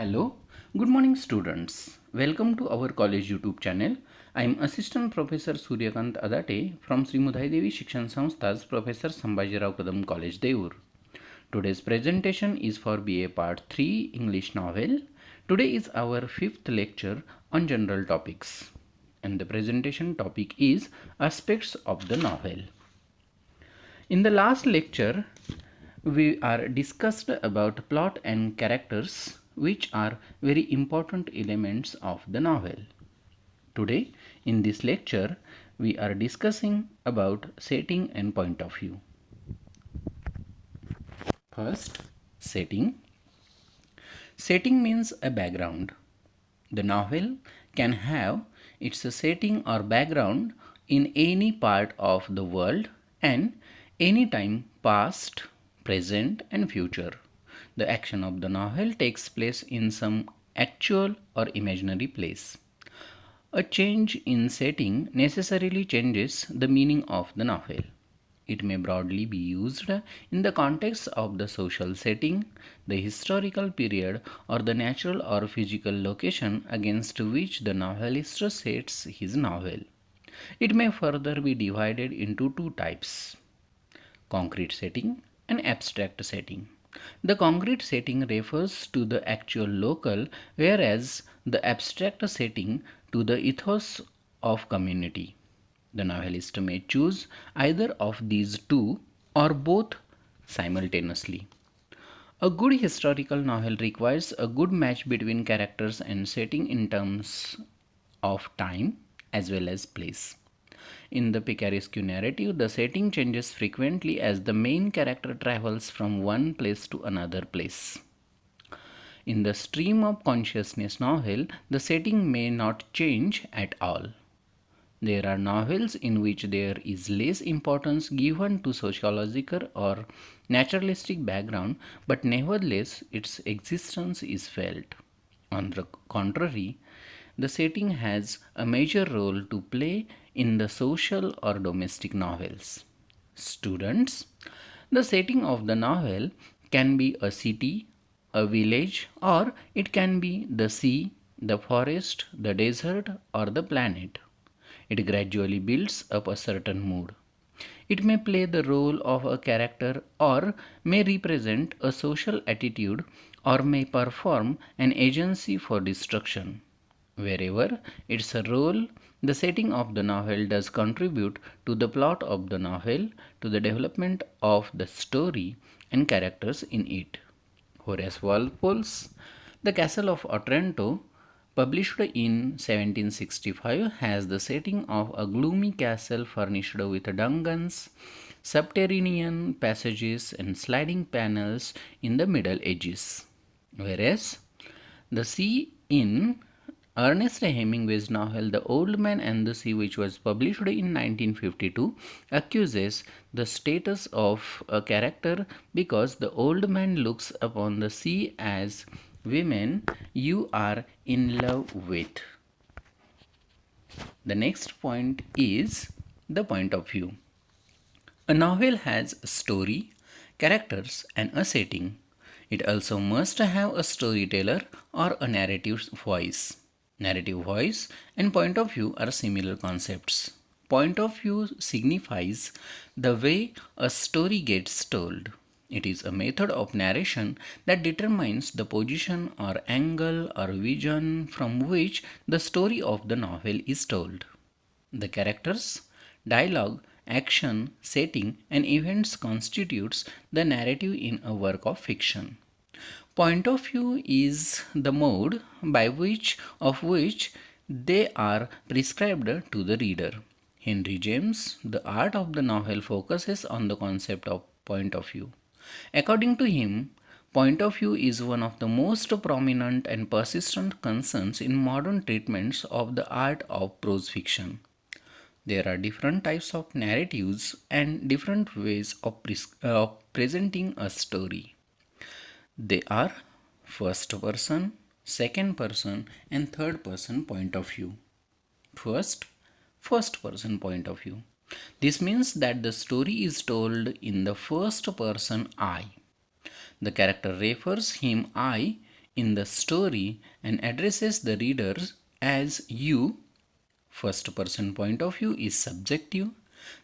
Hello, good morning students. Welcome to our college YouTube channel. I am Assistant Professor Suryakant Adate from Sri Mudhai Devi Shikshan Samstha's Professor Sambhajirao Kadam College Deur. Today's presentation is for BA Part 3 English Novel. Today is our fifth lecture on general topics and the presentation topic is aspects of the novel. In the last lecture, we are discussed about plot and characters, which are very important elements of the novel. Today, in this lecture, we are discussing about setting and point of view. First, setting. Setting means a background. The novel can have its setting or background in any part of the world and any time past, present and future. The action of the novel takes place in some actual or imaginary place. A change in setting necessarily changes the meaning of the novel. It may broadly be used in the context of the social setting, the historical period, or the natural or physical location against which the novelist sets his novel. It may further be divided into two types: concrete setting and abstract setting. The concrete setting refers to the actual local, whereas the abstract setting to the ethos of community. The novelist may choose either of these two or both simultaneously. A good historical novel requires a good match between characters and setting in terms of time as well as place. In the picaresque narrative, the setting changes frequently as the main character travels from one place to another place. In the stream of consciousness novel, the setting may not change at all. There are novels in which there is less importance given to sociological or naturalistic background, but nevertheless its existence is felt. On the contrary, the setting has a major role to play in the social or domestic novels. Students, the setting of the novel can be a city, a village, or it can be the sea, the forest, the desert, or the planet. It gradually builds up a certain mood. It may play the role of a character or may represent a social attitude or may perform an agency for destruction. Wherever it's a role, the setting of the novel does contribute to the plot of the novel, to the development of the story and characters in it. Horace Walpole's The Castle of Otranto, published in 1765, has the setting of a gloomy castle furnished with dungeons, subterranean passages, and sliding panels in the Middle Ages. Whereas the sea in Ernest Hemingway's novel The Old Man and the Sea, which was published in 1952, accuses the status of a character because the old man looks upon the sea as women you are in love with. The next point is the point of view. A novel has a story, characters, and a setting. It also must have a storyteller or a narrative voice. Narrative voice and point of view are similar concepts. Point of view signifies the way a story gets told. It is a method of narration that determines the position or angle or vision from which the story of the novel is told. The characters, dialogue, action, setting, and events constitutes the narrative in a work of fiction. Point of view is the mode by which of which they are prescribed to the reader. Henry James, The Art of the Novel, focuses on the concept of point of view. According to him, point of view is one of the most prominent and persistent concerns in modern treatments of the art of prose fiction. There are different types of narratives and different ways of presenting a story. They are first person, second person, and third person point of view. First, first person point of view. This means that the story is told in the first person I. The character refers him I in the story and addresses the readers as you. First person point of view is subjective.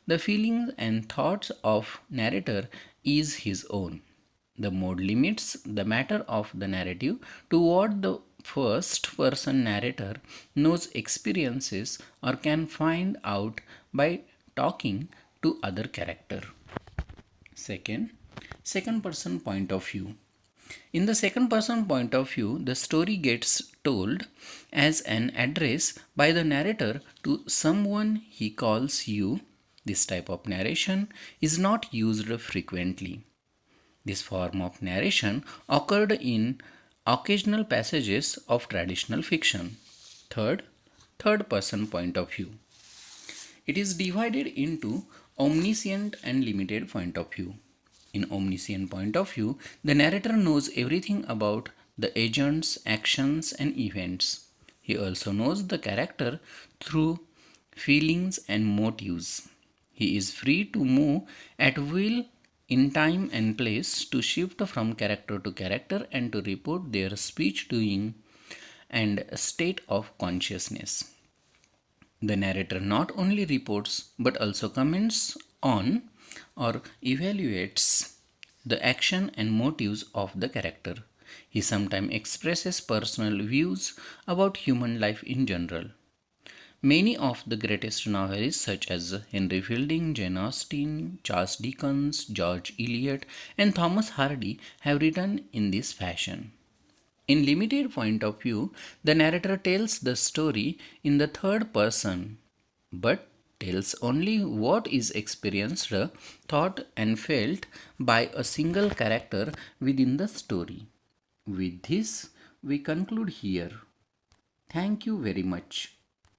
The feelings and thoughts of narrator is his own. The mode limits the matter of the narrative to what the first person narrator knows, experiences, or can find out by talking to other character. Second person point of view. In the second person point of view, the story gets told as an address by the narrator to someone he calls you. This type of narration is not used frequently. This form of narration occurred in occasional passages of traditional fiction. Third person point of view. It is divided into omniscient and limited point of view. In omniscient point of view, the narrator knows everything about the agents, actions, and events. He also knows the character through feelings and motives. He is free to move at will in time and place, to shift from character to character, and to report their speech, doing, and state of consciousness. The narrator not only reports but also comments on or evaluates the action and motives of the character. He sometimes expresses personal views about human life in general. Many of the greatest novelists, such as Henry Fielding, Jane Austen, Charles Dickens, George Eliot, and Thomas Hardy, have written in this fashion. In limited point of view, the narrator tells the story in the third person, but tells only what is experienced, thought, and felt by a single character within the story. With this, we conclude here. Thank you very much.